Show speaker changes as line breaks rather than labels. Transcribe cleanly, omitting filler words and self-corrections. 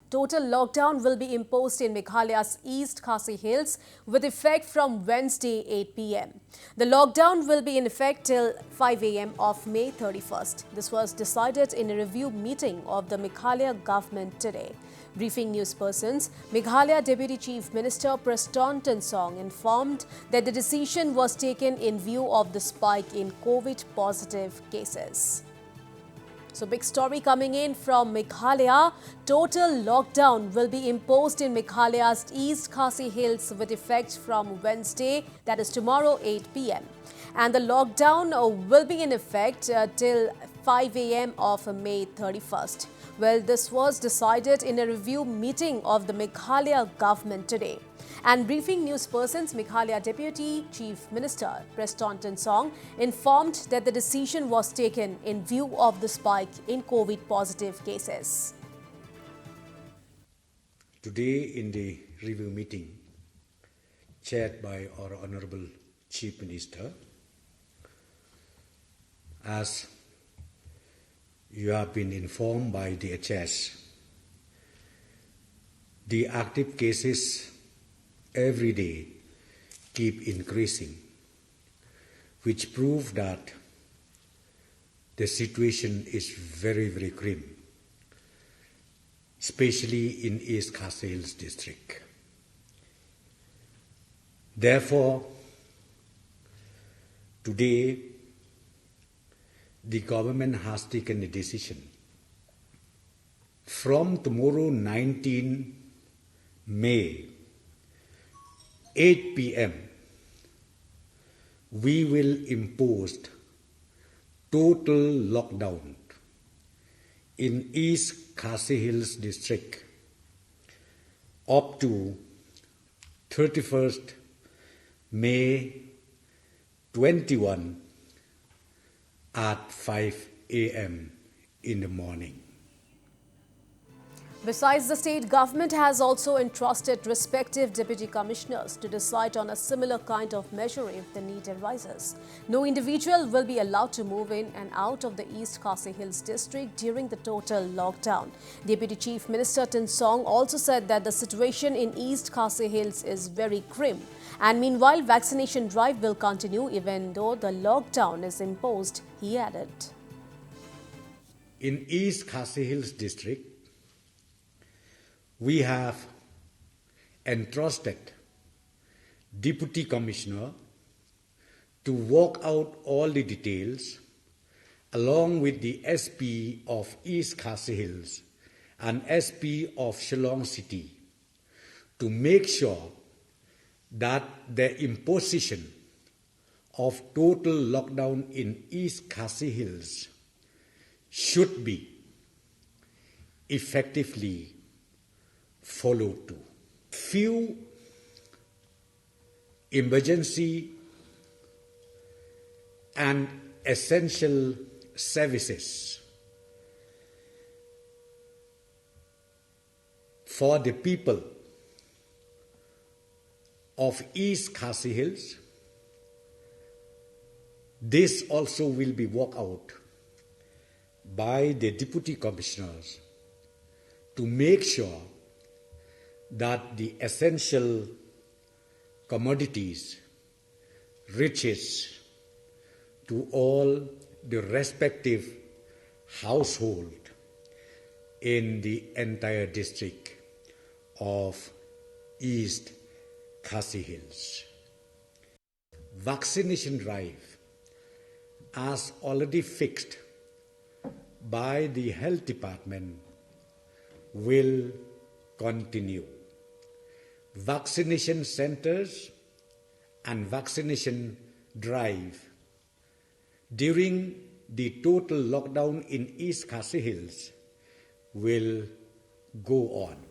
Total lockdown will be imposed in Meghalaya's East Khasi Hills with effect from Wednesday 8 p.m. The lockdown will be in effect till 5 a.m. of May 31st. This was decided in a review meeting of the Meghalaya government today. Briefing news persons, Meghalaya Deputy Chief Minister Preston Tensong informed that the decision was taken in view of the spike in COVID-positive cases. So, big story coming in from Meghalaya. Total lockdown will be imposed in Meghalaya's East Khasi Hills with effect from Wednesday, that is tomorrow, 8 p.m. And the lockdown will be in effect till 5 a.m. of May 31st. Well, this was decided in a review meeting of the Meghalaya government today. And briefing news persons, Meghalaya Deputy Chief Minister Preston Tensong informed that the decision was taken in view of the spike in COVID-positive cases.
Today in the review meeting chaired by our Honorable Chief Minister, as you have been informed by the HS, the active cases every day keep increasing, which prove that the situation is very, very grim, especially in East Khasi Hills district. Therefore, today, the government has taken a decision. From tomorrow, 19 May, 8 p.m., we will impose total lockdown in East Khasi Hills district up to 31st May 21 at 5 a.m. in the morning.
Besides, the state government has also entrusted respective deputy commissioners to decide on a similar kind of measure if the need arises. No individual will be allowed to move in and out of the East Khasi Hills district during the total lockdown. Deputy Chief Minister Tensong also said that the situation in East Khasi Hills is very grim. And meanwhile, vaccination drive will continue even though the lockdown is imposed, he added.
In East Khasi Hills district, we have entrusted Deputy Commissioner to work out all the details along with the SP of East Khasi Hills and SP of Shillong City to make sure that the imposition of total lockdown in East Khasi Hills should be effectively followed to. Few emergency and essential services for the people of East Khasi Hills. This also will be worked out by the Deputy Commissioners to make sure that the essential commodities reaches to all the respective household in the entire district of East Khasi Hills. Vaccination drive, as already fixed by the Health Department, will continue. Vaccination centers and vaccination drive during the total lockdown in East Khasi Hills will go on.